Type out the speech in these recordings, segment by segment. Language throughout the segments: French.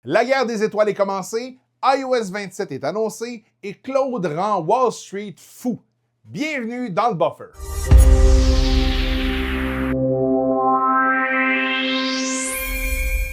La guerre des étoiles est commencée, iOS 27 est annoncé et Claude rend Wall Street fou. Bienvenue dans le Buffer.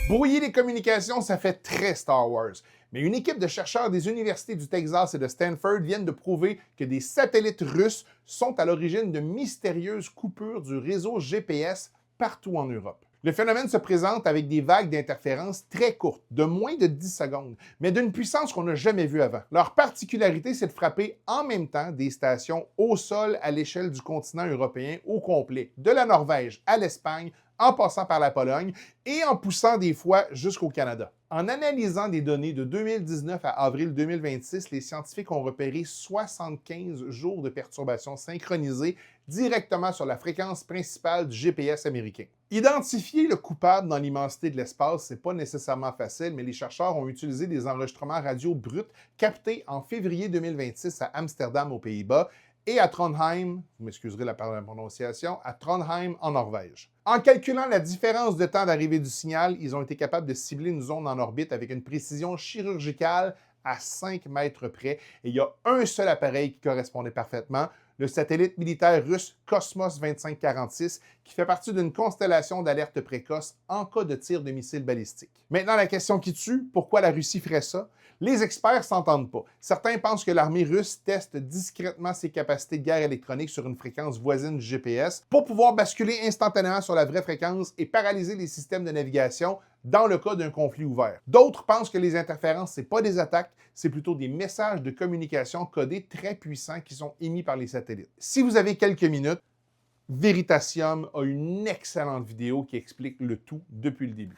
Brouiller les communications, ça fait très Star Wars. Mais une équipe de chercheurs des universités du Texas et de Stanford viennent de prouver que des satellites russes sont à l'origine de mystérieuses coupures du réseau GPS partout en Europe. Le phénomène se présente avec des vagues d'interférences très courtes, de moins de 10 secondes, mais d'une puissance qu'on n'a jamais vue avant. Leur particularité, c'est de frapper en même temps des stations au sol à l'échelle du continent européen au complet, de la Norvège à l'Espagne, en passant par la Pologne et en poussant des fois jusqu'au Canada. En analysant des données de 2019 à avril 2026, les scientifiques ont repéré 75 jours de perturbations synchronisées directement sur la fréquence principale du GPS américain. Identifier le coupable dans l'immensité de l'espace, c'est pas nécessairement facile, mais les chercheurs ont utilisé des enregistrements radio bruts captés en février 2026 à Amsterdam aux Pays-Bas et à Trondheim, vous m'excuserez la prononciation, à Trondheim en Norvège. En calculant la différence de temps d'arrivée du signal, ils ont été capables de cibler une zone en orbite avec une précision chirurgicale à 5 mètres près. Et il y a un seul appareil qui correspondait parfaitement, le satellite militaire russe Cosmos 2546, qui fait partie d'une constellation d'alerte précoce en cas de tir de missiles balistiques. Maintenant, la question qui tue, pourquoi la Russie ferait ça? Les experts s'entendent pas. Certains pensent que l'armée russe teste discrètement ses capacités de guerre électronique sur une fréquence voisine du GPS pour pouvoir basculer instantanément sur la vraie fréquence et paralyser les systèmes de navigation dans le cas d'un conflit ouvert. D'autres pensent que les interférences, c'est pas des attaques, c'est plutôt des messages de communication codés très puissants qui sont émis par les satellites. Si vous avez quelques minutes, Veritasium a une excellente vidéo qui explique le tout depuis le début.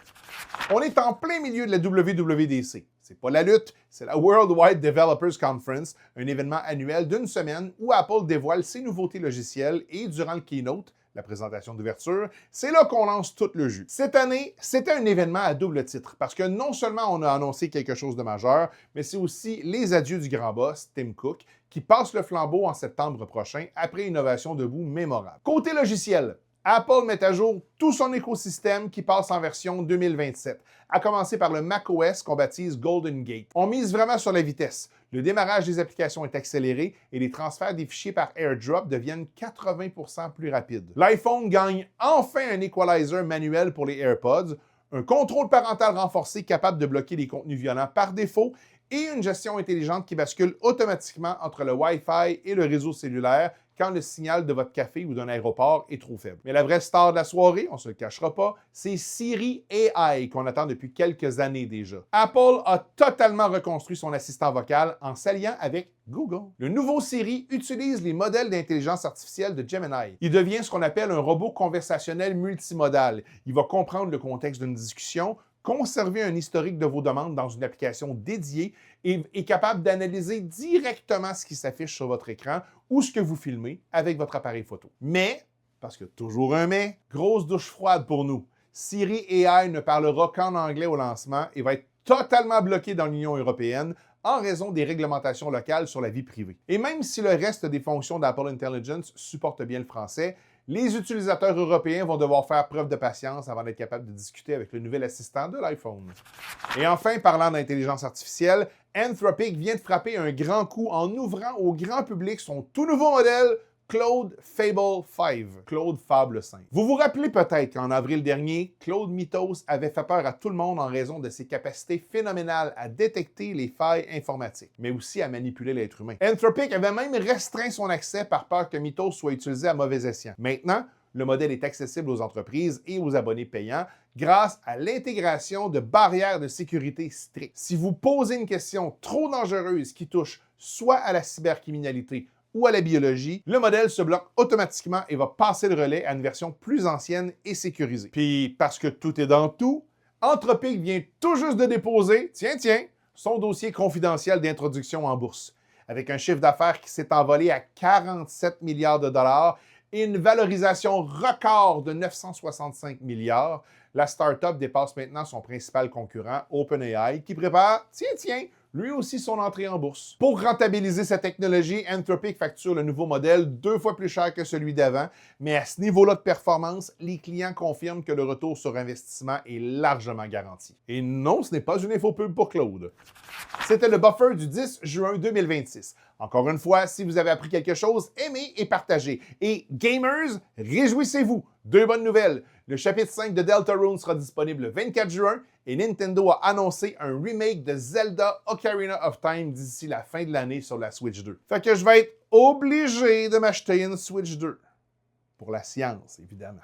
On est en plein milieu de la WWDC. C'est pas la lutte, c'est la Worldwide Developers Conference, un événement annuel d'une semaine où Apple dévoile ses nouveautés logicielles et durant le keynote, la présentation d'ouverture, c'est là qu'on lance tout le jus. Cette année, c'était un événement à double titre, parce que non seulement on a annoncé quelque chose de majeur, mais c'est aussi les adieux du grand boss, Tim Cook, qui passe le flambeau en septembre prochain après une ovation debout mémorable. Côté logiciel, Apple met à jour tout son écosystème qui passe en version 2027, à commencer par le macOS qu'on baptise Golden Gate. On mise vraiment sur la vitesse. Le démarrage des applications est accéléré et les transferts des fichiers par AirDrop deviennent 80% plus rapides. L'iPhone gagne enfin un equalizer manuel pour les AirPods, un contrôle parental renforcé capable de bloquer les contenus violents par défaut et une gestion intelligente qui bascule automatiquement entre le Wi-Fi et le réseau cellulaire quand le signal de votre café ou d'un aéroport est trop faible. Mais la vraie star de la soirée, on ne se le cachera pas, c'est Siri AI qu'on attend depuis quelques années déjà. Apple a totalement reconstruit son assistant vocal en s'alliant avec Google. Le nouveau Siri utilise les modèles d'intelligence artificielle de Gemini. Il devient ce qu'on appelle un robot conversationnel multimodal. Il va comprendre le contexte d'une discussion, conserver un historique de vos demandes dans une application dédiée et est capable d'analyser directement ce qui s'affiche sur votre écran ou ce que vous filmez avec votre appareil photo. Mais, parce que toujours un mais, grosse douche froide pour nous. Siri AI ne parlera qu'en anglais au lancement et va être totalement bloqué dans l'Union européenne en raison des réglementations locales sur la vie privée. Et même si le reste des fonctions d'Apple Intelligence supportent bien le français, les utilisateurs européens vont devoir faire preuve de patience avant d'être capables de discuter avec le nouvel assistant de l'iPhone. Et enfin, parlant d'intelligence artificielle, Anthropic vient de frapper un grand coup en ouvrant au grand public son tout nouveau modèle Claude Fable 5, Claude Fable 5. Vous vous rappelez peut-être qu'en avril dernier, Claude Mythos avait fait peur à tout le monde en raison de ses capacités phénoménales à détecter les failles informatiques, mais aussi à manipuler l'être humain. Anthropic avait même restreint son accès par peur que Mythos soit utilisé à mauvais escient. Maintenant, le modèle est accessible aux entreprises et aux abonnés payants grâce à l'intégration de barrières de sécurité strictes. Si vous posez une question trop dangereuse qui touche soit à la cybercriminalité ou à la biologie, le modèle se bloque automatiquement et va passer le relais à une version plus ancienne et sécurisée. Puis, parce que tout est dans tout, Anthropic vient tout juste de déposer, tiens, son dossier confidentiel d'introduction en bourse, avec un chiffre d'affaires qui s'est envolé à 47 milliards de dollars et une valorisation record de 965 milliards. La start-up dépasse maintenant son principal concurrent, OpenAI, qui prépare, tiens, lui aussi son entrée en bourse. Pour rentabiliser sa technologie, Anthropic facture le nouveau modèle 2 fois plus cher que celui d'avant, mais à ce niveau-là de performance, les clients confirment que le retour sur investissement est largement garanti. Et non, ce n'est pas une infopub pour Claude. C'était le buffer du 10 juin 2026. Encore une fois, si vous avez appris quelque chose, aimez et partagez. Et gamers, réjouissez-vous! 2 bonnes nouvelles. Le chapitre 5 de Deltarune sera disponible le 24 juin et Nintendo a annoncé un remake de Zelda Ocarina of Time d'ici la fin de l'année sur la Switch 2. Fait que je vais être obligé de m'acheter une Switch 2. Pour la science, évidemment.